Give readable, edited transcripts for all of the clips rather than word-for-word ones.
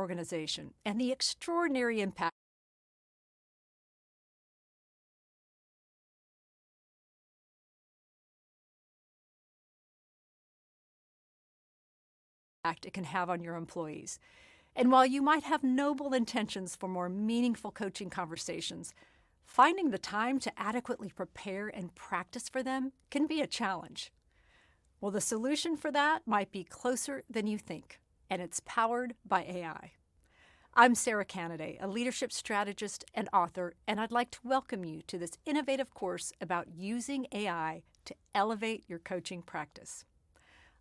organization and the extraordinary impact it can have on your employees. And while you might have noble intentions for more meaningful coaching conversations, finding the time to adequately prepare and practice for them can be a challenge. Well, the solution for that might be closer than you think, and it's powered by AI. I'm Sarah Canaday, a leadership strategist and author, and I'd like to welcome you to this innovative course about using AI to elevate your coaching practice.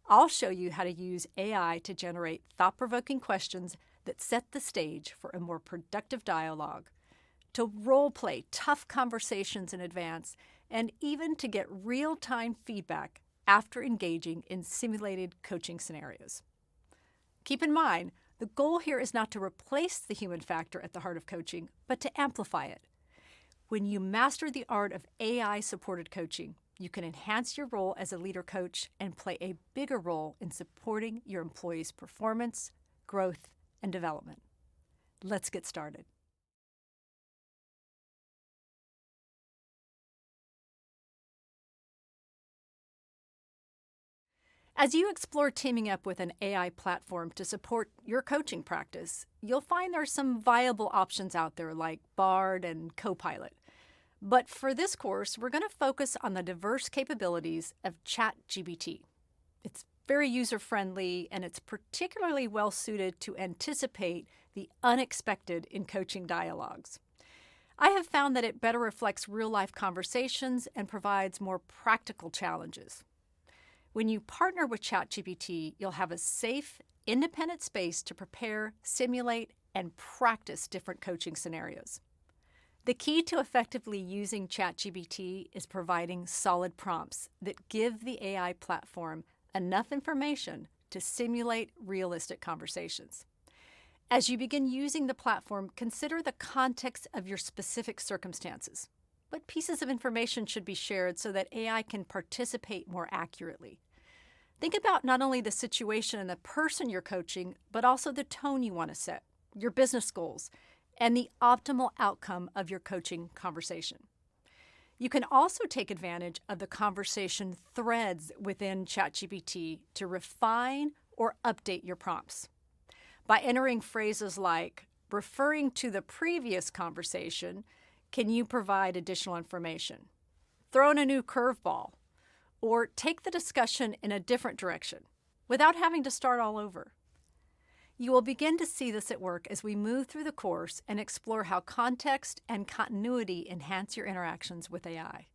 I'll show you how to use AI to generate thought-provoking questions that set the stage for a more productive dialogue, to role-play tough conversations in advance, and even to get real-time feedback after engaging in simulated coaching scenarios. Keep in mind, the goal here is not to replace the human factor at the heart of coaching, but to amplify it. When you master the art of AI-supported coaching, you can enhance your role as a leader coach and play a bigger role in supporting your employees' performance, growth, and development. Let's get started. As you explore teaming up with an AI platform to support your coaching practice, you'll find there are some viable options out there like Bard and Copilot. But for this course, we're going to focus on the diverse capabilities of ChatGPT. It's very user-friendly, and it's particularly well-suited to anticipate the unexpected in coaching dialogues. I have found that it better reflects real-life conversations and provides more practical challenges. When you partner with ChatGPT, you'll have a safe, independent space to prepare, simulate, and practice different coaching scenarios. The key to effectively using ChatGPT is providing solid prompts that give the AI platform enough information to simulate realistic conversations. As you begin using the platform, consider the context of your specific circumstances. What pieces of information should be shared so that AI can participate more accurately? Think about not only the situation and the person you're coaching, but also the tone you want to set, your business goals, and the optimal outcome of your coaching conversation. You can also take advantage of the conversation threads within ChatGPT to refine or update your prompts. By entering phrases like, referring to the previous conversation, can you provide additional information? Throw in a new curveball, or take the discussion in a different direction without having to start all over. You will begin to see this at work as we move through the course and explore how context and continuity enhance your interactions with AI.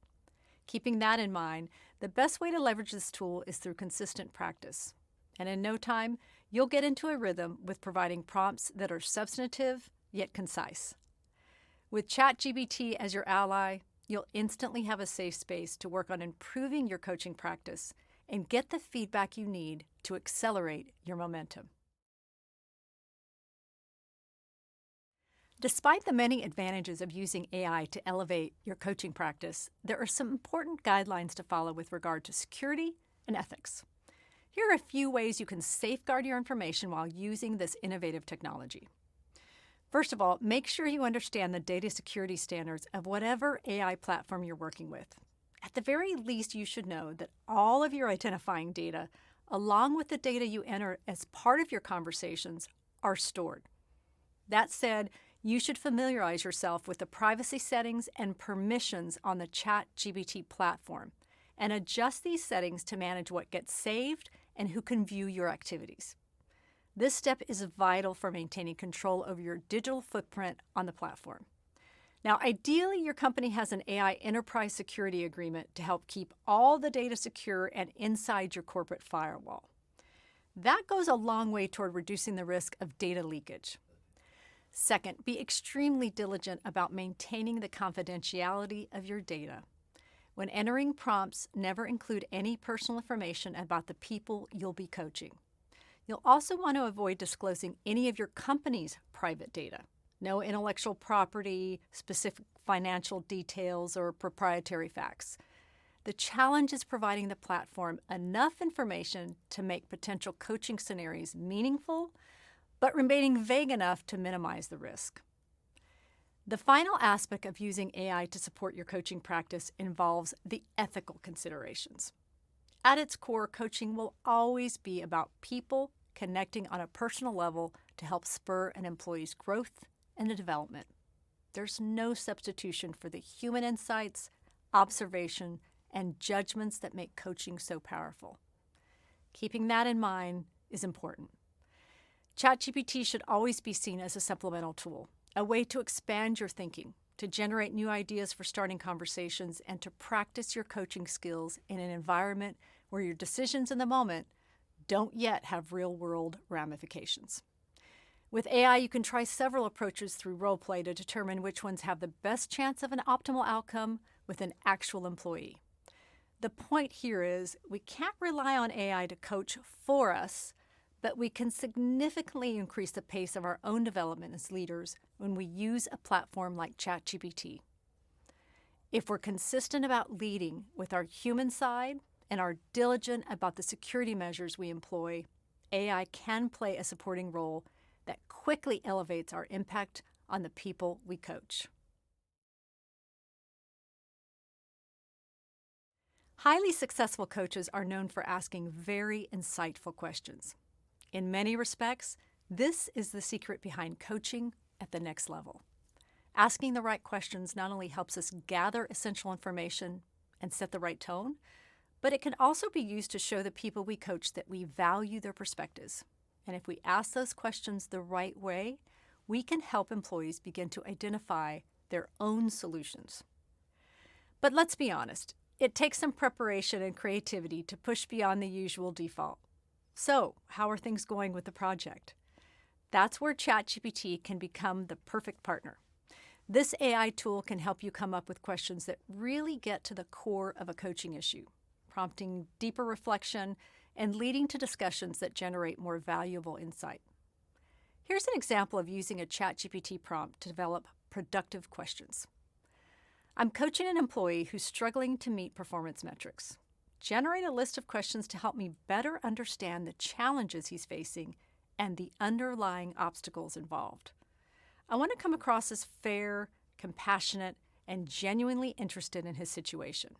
Keeping that in mind, the best way to leverage this tool is through consistent practice. And in no time, you'll get into a rhythm with providing prompts that are substantive yet concise. With ChatGPT as your ally, you'll instantly have a safe space to work on improving your coaching practice and get the feedback you need to accelerate your momentum. Despite the many advantages of using AI to elevate your coaching practice, there are some important guidelines to follow with regard to security and ethics. Here are a few ways you can safeguard your information while using this innovative technology. First of all, make sure you understand the data security standards of whatever AI platform you're working with. At the very least, you should know that all of your identifying data, along with the data you enter as part of your conversations, are stored. That said, you should familiarize yourself with the privacy settings and permissions on the ChatGPT platform and adjust these settings to manage what gets saved and who can view your activities. This step is vital for maintaining control over your digital footprint on the platform. Now, ideally, your company has an AI enterprise security agreement to help keep all the data secure and inside your corporate firewall. That goes a long way toward reducing the risk of data leakage. Second, be extremely diligent about maintaining the confidentiality of your data. When entering prompts, never include any personal information about the people you'll be coaching. You'll also want to avoid disclosing any of your company's private data. No intellectual property, specific financial details, or proprietary facts. The challenge is providing the platform enough information to make potential coaching scenarios meaningful, but remaining vague enough to minimize the risk. The final aspect of using AI to support your coaching practice involves the ethical considerations. At its core, coaching will always be about people connecting on a personal level to help spur an employee's growth and development. There's no substitution for the human insights, observation, and judgments that make coaching so powerful. Keeping that in mind is important. ChatGPT should always be seen as a supplemental tool, a way to expand your thinking, to generate new ideas for starting conversations, and to practice your coaching skills in an environment where your decisions in the moment don't yet have real-world ramifications. With AI, you can try several approaches through role play to determine which ones have the best chance of an optimal outcome with an actual employee. The point here is we can't rely on AI to coach for us, but we can significantly increase the pace of our own development as leaders when we use a platform like ChatGPT. If we're consistent about leading with our human side and are diligent about the security measures we employ, AI can play a supporting role that quickly elevates our impact on the people we coach. Highly successful coaches are known for asking very insightful questions. In many respects, this is the secret behind coaching at the next level. Asking the right questions not only helps us gather essential information and set the right tone, but it can also be used to show the people we coach that we value their perspectives. And if we ask those questions the right way, we can help employees begin to identify their own solutions. But let's be honest, it takes some preparation and creativity to push beyond the usual default. So, how are things going with the project? That's where ChatGPT can become the perfect partner. This AI tool can help you come up with questions that really get to the core of a coaching issue, prompting deeper reflection and leading to discussions that generate more valuable insight. Here's an example of using a ChatGPT prompt to develop productive questions. I'm coaching an employee who's struggling to meet performance metrics. Generate a list of questions to help me better understand the challenges he's facing and the underlying obstacles involved. I want to come across as fair, compassionate, and genuinely interested in his situation.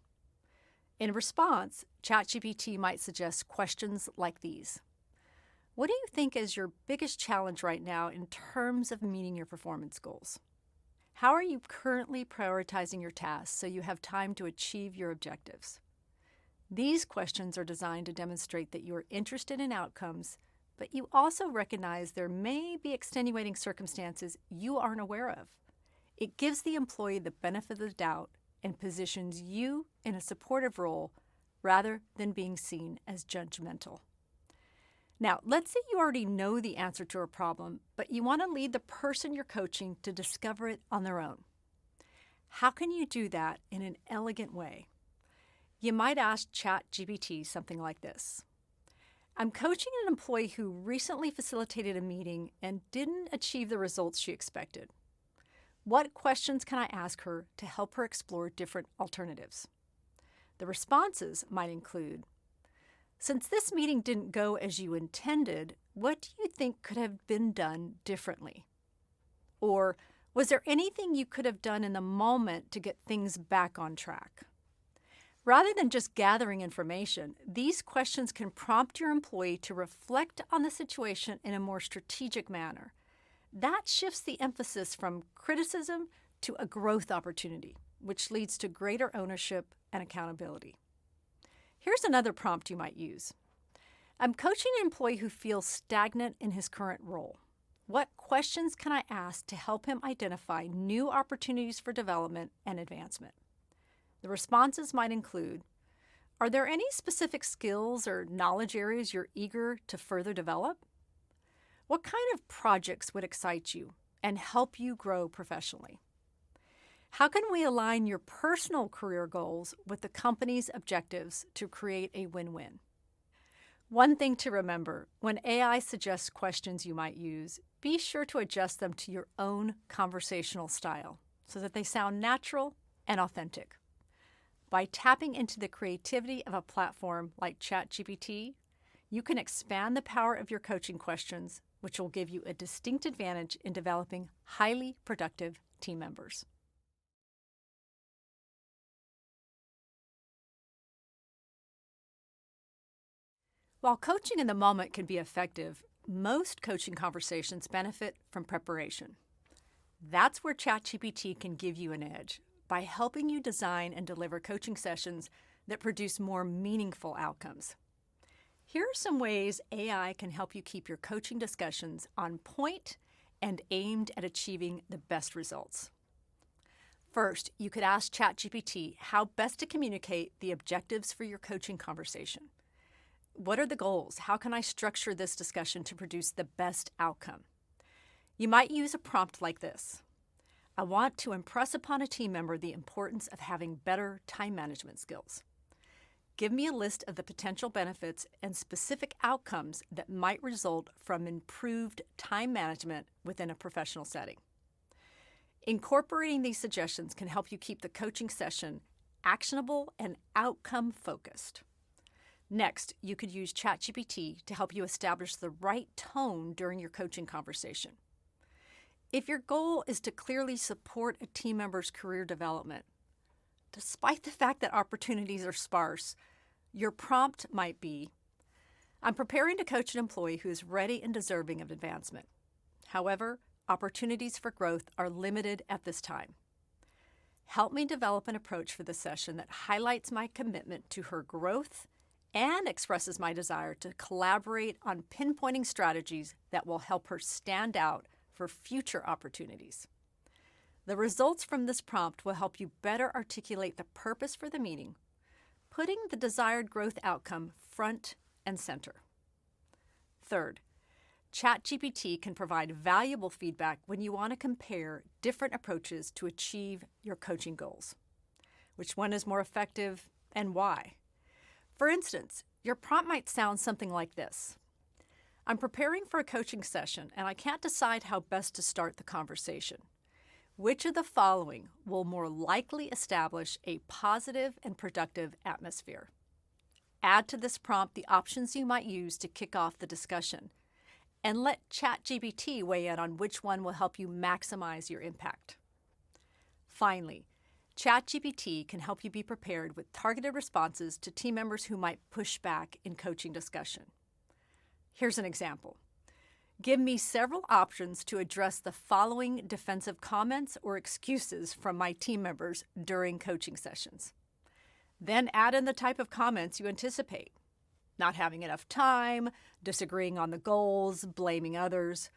In response, ChatGPT might suggest questions like these. What do you think is your biggest challenge right now in terms of meeting your performance goals? How are you currently prioritizing your tasks so you have time to achieve your objectives? These questions are designed to demonstrate that you are interested in outcomes, but you also recognize there may be extenuating circumstances you aren't aware of. It gives the employee the benefit of the doubt and positions you in a supportive role rather than being seen as judgmental. Now, let's say you already know the answer to a problem, but you want to lead the person you're coaching to discover it on their own. How can you do that in an elegant way? You might ask ChatGPT something like this. I'm coaching an employee who recently facilitated a meeting and didn't achieve the results she expected. What questions can I ask her to help her explore different alternatives? The responses might include, since this meeting didn't go as you intended, what do you think could have been done differently? Or, was there anything you could have done in the moment to get things back on track? Rather than just gathering information, these questions can prompt your employee to reflect on the situation in a more strategic manner. That shifts the emphasis from criticism to a growth opportunity, which leads to greater ownership and accountability. Here's another prompt you might use. I'm coaching an employee who feels stagnant in his current role. What questions can I ask to help him identify new opportunities for development and advancement? The responses might include, are there any specific skills or knowledge areas you're eager to further develop? What kind of projects would excite you and help you grow professionally? How can we align your personal career goals with the company's objectives to create a win-win? One thing to remember, when AI suggests questions you might use, be sure to adjust them to your own conversational style so that they sound natural and authentic. By tapping into the creativity of a platform like ChatGPT, you can expand the power of your coaching questions which will give you a distinct advantage in developing highly productive team members. While coaching in the moment can be effective, most coaching conversations benefit from preparation. That's where ChatGPT can give you an edge by helping you design and deliver coaching sessions that produce more meaningful outcomes. Here are some ways AI can help you keep your coaching discussions on point and aimed at achieving the best results. First, you could ask ChatGPT how best to communicate the objectives for your coaching conversation. What are the goals? How can I structure this discussion to produce the best outcome? You might use a prompt like this. I want to impress upon a team member the importance of having better time management skills. Give me a list of the potential benefits and specific outcomes that might result from improved time management within a professional setting. Incorporating these suggestions can help you keep the coaching session actionable and outcome-focused. Next, you could use ChatGPT to help you establish the right tone during your coaching conversation. If your goal is to clearly support a team member's career development, despite the fact that opportunities are sparse, your prompt might be, I'm preparing to coach an employee who is ready and deserving of advancement. However, opportunities for growth are limited at this time. Help me develop an approach for the session that highlights my commitment to her growth and expresses my desire to collaborate on pinpointing strategies that will help her stand out for future opportunities. The results from this prompt will help you better articulate the purpose for the meeting, putting the desired growth outcome front and center. Third, ChatGPT can provide valuable feedback when you want to compare different approaches to achieve your coaching goals. Which one is more effective and why? For instance, your prompt might sound something like this. I'm preparing for a coaching session and I can't decide how best to start the conversation. Which of the following will more likely establish a positive and productive atmosphere? Add to this prompt the options you might use to kick off the discussion, and let ChatGPT weigh in on which one will help you maximize your impact. Finally, ChatGPT can help you be prepared with targeted responses to team members who might push back in coaching discussion. Here's an example. Give me several options to address the following defensive comments or excuses from my team members during coaching sessions. Then add in the type of comments you anticipate. Not having enough time, disagreeing on the goals, blaming others.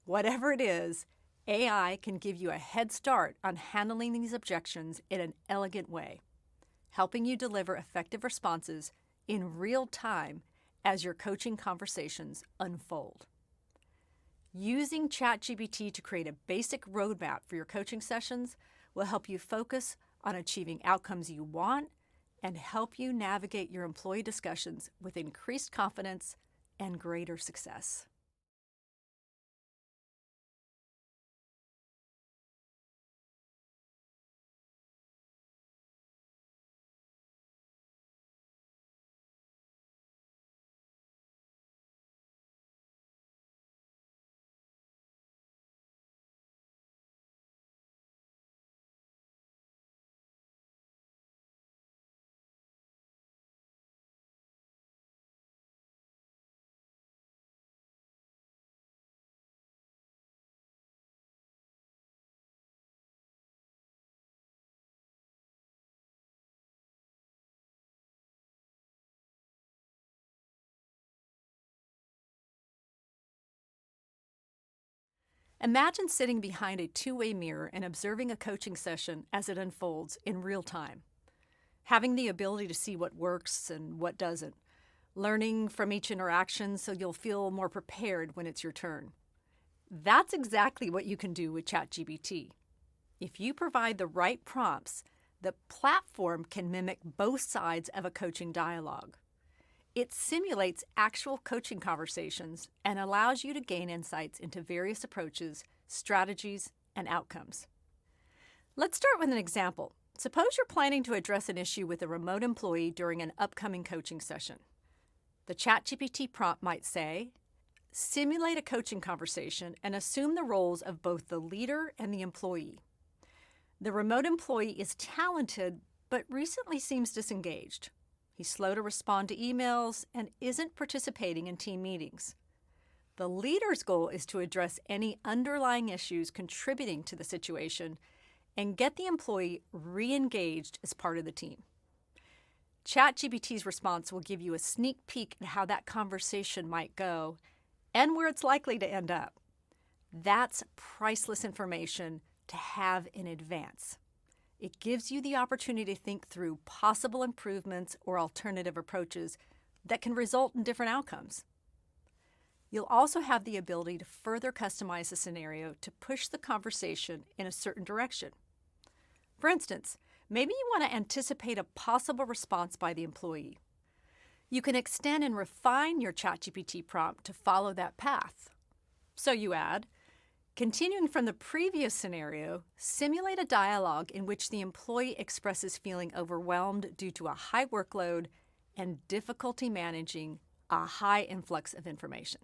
Whatever it is, AI can give you a head start on handling these objections in an elegant way, helping you deliver effective responses in real time as your coaching conversations unfold. Using ChatGPT to create a basic roadmap for your coaching sessions will help you focus on achieving outcomes you want and help you navigate your employee discussions with increased confidence and greater success. Imagine sitting behind a two-way mirror and observing a coaching session as it unfolds in real time. Having the ability to see what works and what doesn't. Learning from each interaction so you'll feel more prepared when it's your turn. That's exactly what you can do with ChatGPT. If you provide the right prompts, the platform can mimic both sides of a coaching dialogue. It simulates actual coaching conversations and allows you to gain insights into various approaches, strategies, and outcomes. Let's start with an example. Suppose you're planning to address an issue with a remote employee during an upcoming coaching session. The ChatGPT prompt might say, simulate a coaching conversation and assume the roles of both the leader and the employee. The remote employee is talented, but recently seems disengaged. He's slow to respond to emails and isn't participating in team meetings. The leader's goal is to address any underlying issues contributing to the situation and get the employee re-engaged as part of the team. ChatGPT's response will give you a sneak peek at how that conversation might go and where it's likely to end up. That's priceless information to have in advance. It gives you the opportunity to think through possible improvements or alternative approaches that can result in different outcomes. You'll also have the ability to further customize the scenario to push the conversation in a certain direction. For instance, maybe you want to anticipate a possible response by the employee. You can extend and refine your ChatGPT prompt to follow that path. So you add, continuing from the previous scenario, simulate a dialogue in which the employee expresses feeling overwhelmed due to a high workload and difficulty managing a high influx of information.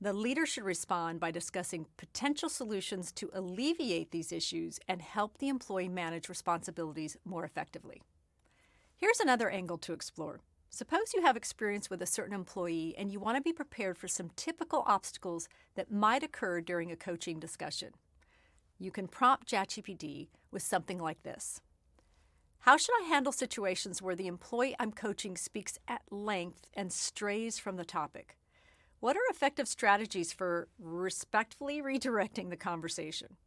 The leader should respond by discussing potential solutions to alleviate these issues and help the employee manage responsibilities more effectively. Here's another angle to explore. Suppose you have experience with a certain employee and you want to be prepared for some typical obstacles that might occur during a coaching discussion. You can prompt ChatGPT with something like this. How should I handle situations where the employee I'm coaching speaks at length and strays from the topic? What are effective strategies for respectfully redirecting the conversation?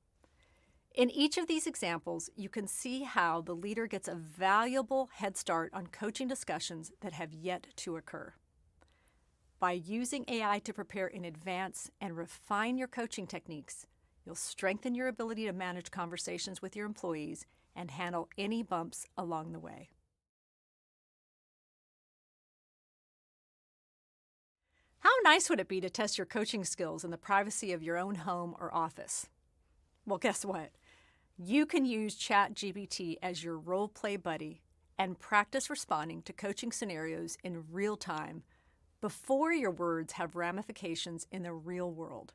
In each of these examples, you can see how the leader gets a valuable head start on coaching discussions that have yet to occur. By using AI to prepare in advance and refine your coaching techniques, you'll strengthen your ability to manage conversations with your employees and handle any bumps along the way. How nice would it be to test your coaching skills in the privacy of your own home or office? Well, guess what? You can use ChatGPT as your role-play buddy and practice responding to coaching scenarios in real time before your words have ramifications in the real world.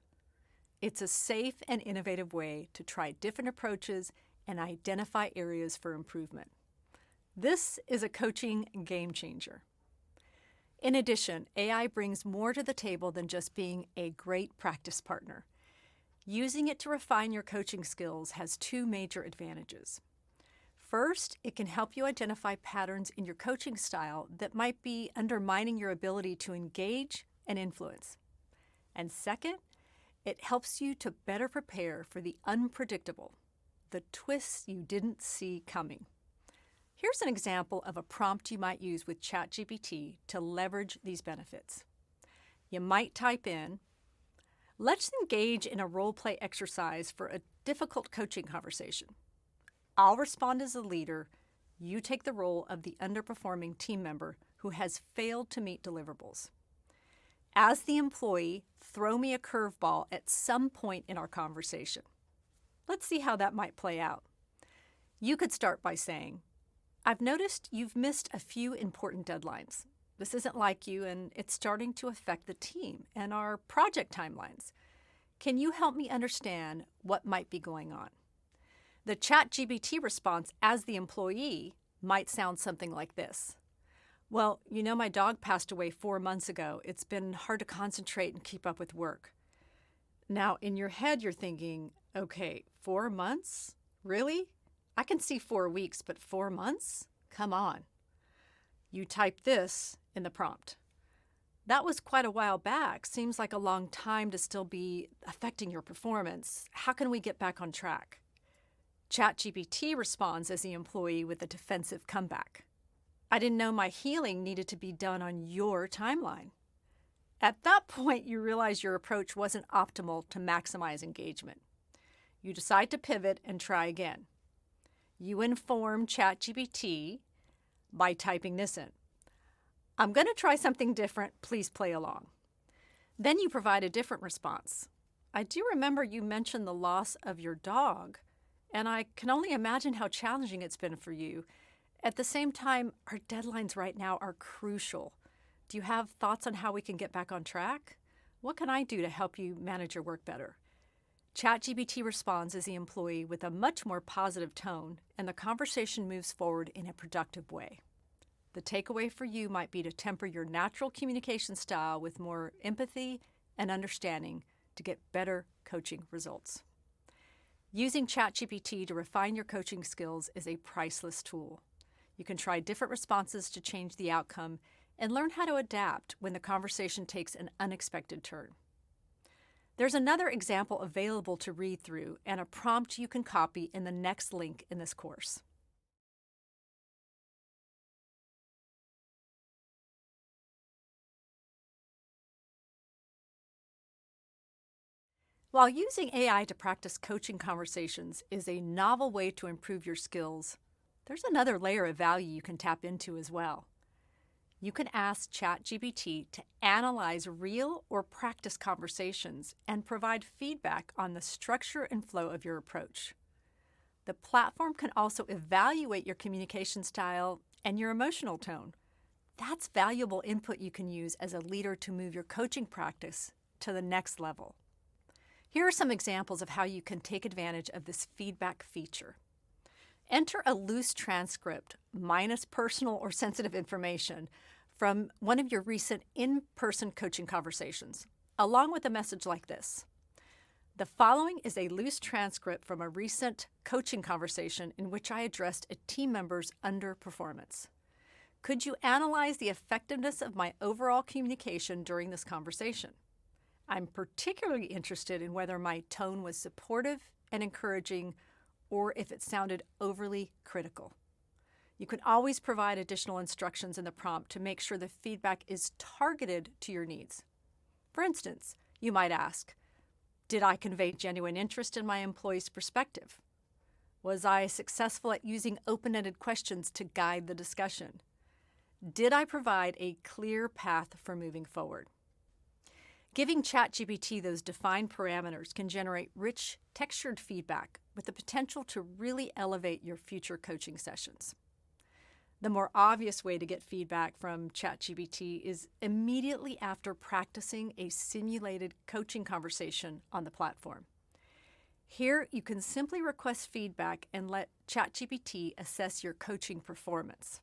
It's a safe and innovative way to try different approaches and identify areas for improvement. This is a coaching game changer. In addition, AI brings more to the table than just being a great practice partner. Using it to refine your coaching skills has two major advantages. First, it can help you identify patterns in your coaching style that might be undermining your ability to engage and influence. And second, it helps you to better prepare for the unpredictable, the twists you didn't see coming. Here's an example of a prompt you might use with ChatGPT to leverage these benefits. You might type in, let's engage in a role-play exercise for a difficult coaching conversation. I'll respond as the leader. You take the role of the underperforming team member who has failed to meet deliverables. As the employee, throw me a curveball at some point in our conversation. Let's see how that might play out. You could start by saying, I've noticed you've missed a few important deadlines. This isn't like you, and it's starting to affect the team and our project timelines. Can you help me understand what might be going on? The ChatGPT response as the employee might sound something like this. Well, my dog passed away 4 months ago. It's been hard to concentrate and keep up with work. Now, in your head, you're thinking, okay, 4 months? Really? I can see 4 weeks, but 4 months? Come on. You type this in the prompt. That was quite a while back. Seems like a long time to still be affecting your performance. How can we get back on track? ChatGPT responds as the employee with a defensive comeback. I didn't know my healing needed to be done on your timeline. At that point, you realize your approach wasn't optimal to maximize engagement. You decide to pivot and try again. You inform ChatGPT by typing this in. I'm going to try something different. Please play along. Then you provide a different response. I do remember you mentioned the loss of your dog, and I can only imagine how challenging it's been for you. At the same time, our deadlines right now are crucial. Do you have thoughts on how we can get back on track? What can I do to help you manage your work better? ChatGPT responds as the employee with a much more positive tone, and the conversation moves forward in a productive way. The takeaway for you might be to temper your natural communication style with more empathy and understanding to get better coaching results. Using ChatGPT to refine your coaching skills is a priceless tool. You can try different responses to change the outcome and learn how to adapt when the conversation takes an unexpected turn. There's another example available to read through and a prompt you can copy in the next link in this course. While using AI to practice coaching conversations is a novel way to improve your skills, there's another layer of value you can tap into as well. You can ask ChatGPT to analyze real or practice conversations and provide feedback on the structure and flow of your approach. The platform can also evaluate your communication style and your emotional tone. That's valuable input you can use as a leader to move your coaching practice to the next level. Here are some examples of how you can take advantage of this feedback feature. Enter a loose transcript, minus personal or sensitive information, from one of your recent in-person coaching conversations, along with a message like this. The following is a loose transcript from a recent coaching conversation in which I addressed a team member's underperformance. Could you analyze the effectiveness of my overall communication during this conversation? I'm particularly interested in whether my tone was supportive and encouraging or if it sounded overly critical. You can always provide additional instructions in the prompt to make sure the feedback is targeted to your needs. For instance, you might ask, did I convey genuine interest in my employee's perspective? Was I successful at using open-ended questions to guide the discussion? Did I provide a clear path for moving forward? Giving ChatGPT those defined parameters can generate rich, textured feedback with the potential to really elevate your future coaching sessions. The more obvious way to get feedback from ChatGPT is immediately after practicing a simulated coaching conversation on the platform. Here, you can simply request feedback and let ChatGPT assess your coaching performance.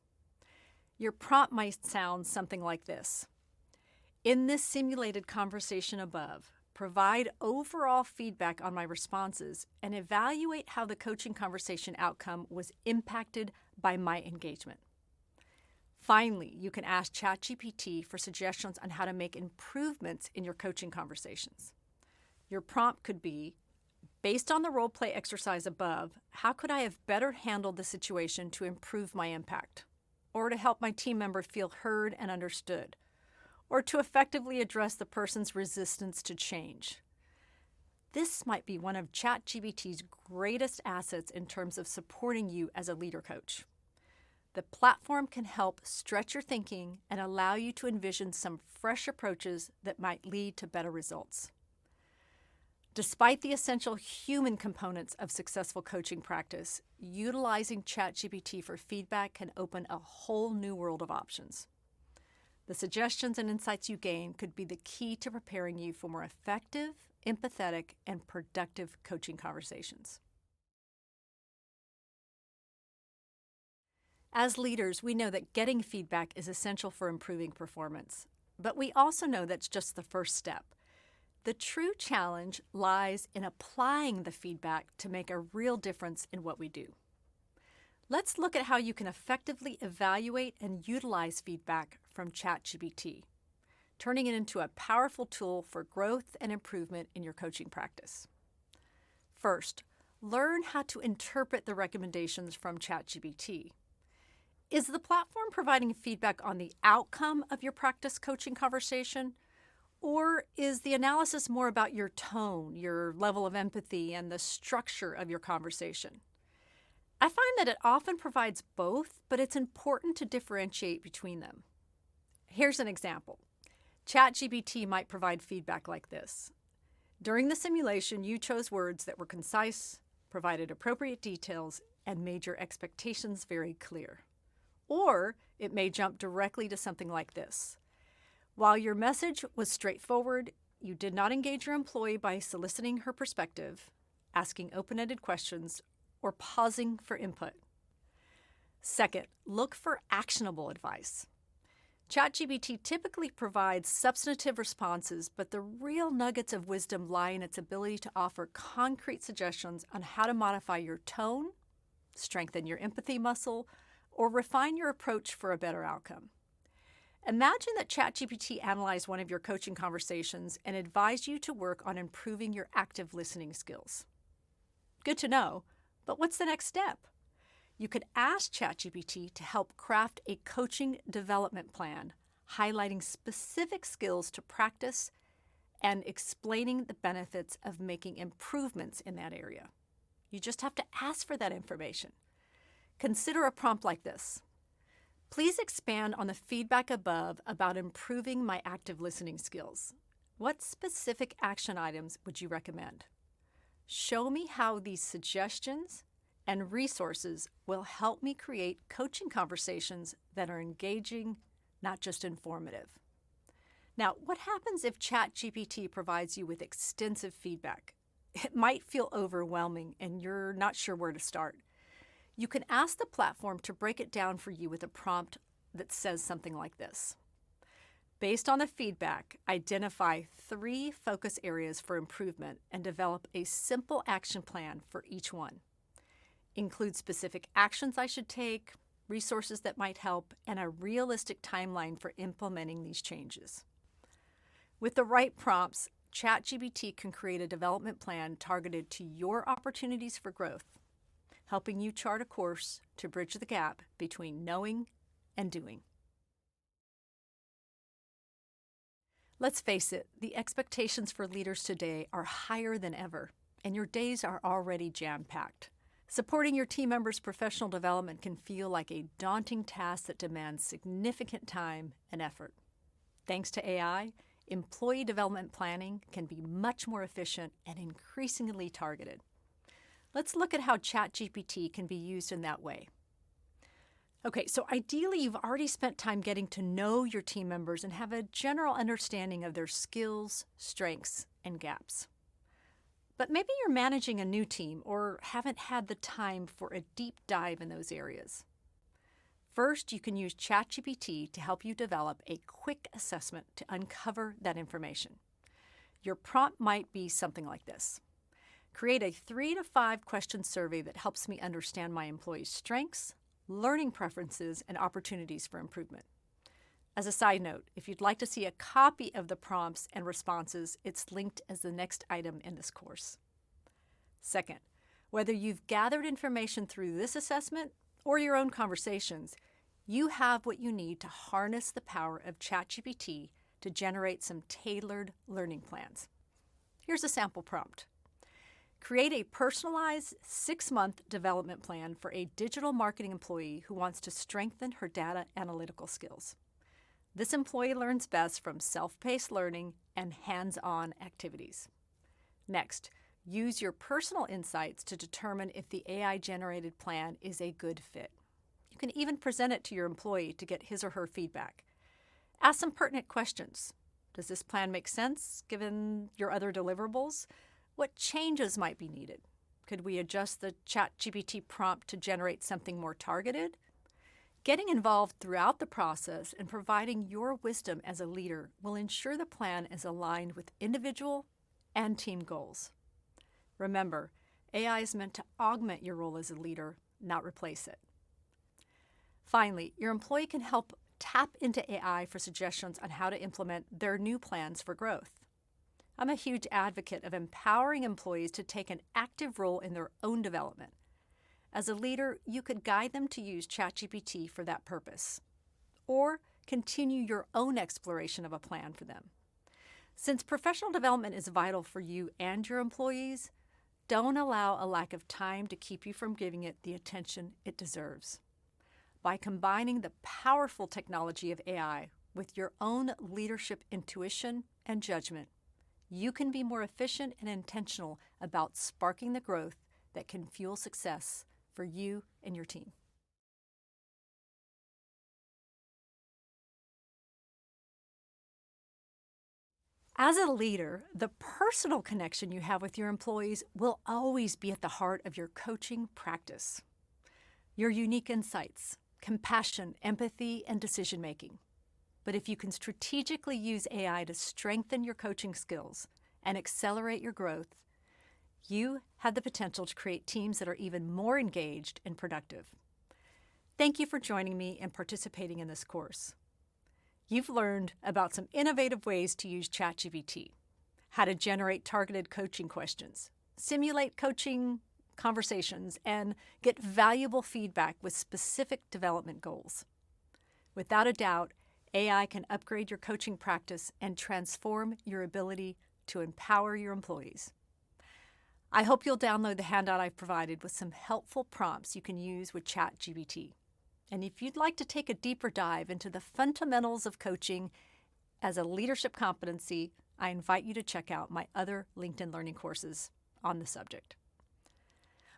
Your prompt might sound something like this. In this simulated conversation above, provide overall feedback on my responses and evaluate how the coaching conversation outcome was impacted by my engagement. Finally, you can ask ChatGPT for suggestions on how to make improvements in your coaching conversations. Your prompt could be, based on the role play exercise above, how could I have better handled the situation to improve my impact? Or to help my team member feel heard and understood? Or to effectively address the person's resistance to change? This might be one of ChatGPT's greatest assets in terms of supporting you as a leader coach. The platform can help stretch your thinking and allow you to envision some fresh approaches that might lead to better results. Despite the essential human components of successful coaching practice, utilizing ChatGPT for feedback can open a whole new world of options. The suggestions and insights you gain could be the key to preparing you for more effective, empathetic, and productive coaching conversations. As leaders, we know that getting feedback is essential for improving performance, but we also know that's just the first step. The true challenge lies in applying the feedback to make a real difference in what we do. Let's look at how you can effectively evaluate and utilize feedback from ChatGPT, turning it into a powerful tool for growth and improvement in your coaching practice. First, learn how to interpret the recommendations from ChatGPT. Is the platform providing feedback on the outcome of your practice coaching conversation? Or is the analysis more about your tone, your level of empathy, and the structure of your conversation? I find that it often provides both, but it's important to differentiate between them. Here's an example. ChatGPT might provide feedback like this. During the simulation, you chose words that were concise, provided appropriate details, and made your expectations very clear. Or it may jump directly to something like this. While your message was straightforward, you did not engage your employee by soliciting her perspective, asking open-ended questions, or pausing for input. Second, look for actionable advice. ChatGPT typically provides substantive responses, but the real nuggets of wisdom lie in its ability to offer concrete suggestions on how to modify your tone, strengthen your empathy muscle, or refine your approach for a better outcome. Imagine that ChatGPT analyzed one of your coaching conversations and advised you to work on improving your active listening skills. Good to know, but what's the next step? You could ask ChatGPT to help craft a coaching development plan, highlighting specific skills to practice and explaining the benefits of making improvements in that area. You just have to ask for that information. Consider a prompt like this. Please expand on the feedback above about improving my active listening skills. What specific action items would you recommend? Show me how these suggestions and resources will help me create coaching conversations that are engaging, not just informative. Now, what happens if ChatGPT provides you with extensive feedback? It might feel overwhelming and you're not sure where to start. You can ask the platform to break it down for you with a prompt that says something like this. Based on the feedback, identify 3 focus areas for improvement and develop a simple action plan for each one. Include specific actions I should take, resources that might help, and a realistic timeline for implementing these changes. With the right prompts, ChatGPT can create a development plan targeted to your opportunities for growth, helping you chart a course to bridge the gap between knowing and doing. Let's face it, the expectations for leaders today are higher than ever, and your days are already jam-packed. Supporting your team members' professional development can feel like a daunting task that demands significant time and effort. Thanks to AI, employee development planning can be much more efficient and increasingly targeted. Let's look at how ChatGPT can be used in that way. Okay, so ideally you've already spent time getting to know your team members and have a general understanding of their skills, strengths, and gaps. But maybe you're managing a new team or haven't had the time for a deep dive in those areas. First, you can use ChatGPT to help you develop a quick assessment to uncover that information. Your prompt might be something like this. Create a 3 to 5 question survey that helps me understand my employees' strengths, learning preferences, and opportunities for improvement. As a side note, if you'd like to see a copy of the prompts and responses, it's linked as the next item in this course. Second, whether you've gathered information through this assessment or your own conversations, you have what you need to harness the power of ChatGPT to generate some tailored learning plans. Here's a sample prompt. Create a personalized 6-month development plan for a digital marketing employee who wants to strengthen her data analytical skills. This employee learns best from self-paced learning and hands-on activities. Next, use your personal insights to determine if the AI-generated plan is a good fit. You can even present it to your employee to get his or her feedback. Ask some pertinent questions. Does this plan make sense given your other deliverables? What changes might be needed? Could we adjust the ChatGPT prompt to generate something more targeted? Getting involved throughout the process and providing your wisdom as a leader will ensure the plan is aligned with individual and team goals. Remember, AI is meant to augment your role as a leader, not replace it. Finally, your employee can help tap into AI for suggestions on how to implement their new plans for growth. I'm a huge advocate of empowering employees to take an active role in their own development. As a leader, you could guide them to use ChatGPT for that purpose, or continue your own exploration of a plan for them. Since professional development is vital for you and your employees, don't allow a lack of time to keep you from giving it the attention it deserves. By combining the powerful technology of AI with your own leadership intuition and judgment, you can be more efficient and intentional about sparking the growth that can fuel success for you and your team. As a leader, the personal connection you have with your employees will always be at the heart of your coaching practice. Your unique insights, compassion, empathy, and decision making. But if you can strategically use AI to strengthen your coaching skills and accelerate your growth, you have the potential to create teams that are even more engaged and productive. Thank you for joining me and participating in this course. You've learned about some innovative ways to use ChatGPT, how to generate targeted coaching questions, simulate coaching conversations, and get valuable feedback with specific development goals. Without a doubt, AI can upgrade your coaching practice and transform your ability to empower your employees. I hope you'll download the handout I've provided with some helpful prompts you can use with ChatGPT. And if you'd like to take a deeper dive into the fundamentals of coaching as a leadership competency, I invite you to check out my other LinkedIn Learning courses on the subject.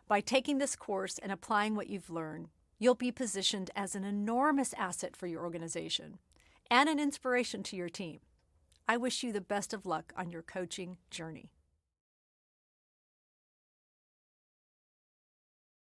By taking this course and applying what you've learned, you'll be positioned as an enormous asset for your organization and an inspiration to your team. I wish you the best of luck on your coaching journey.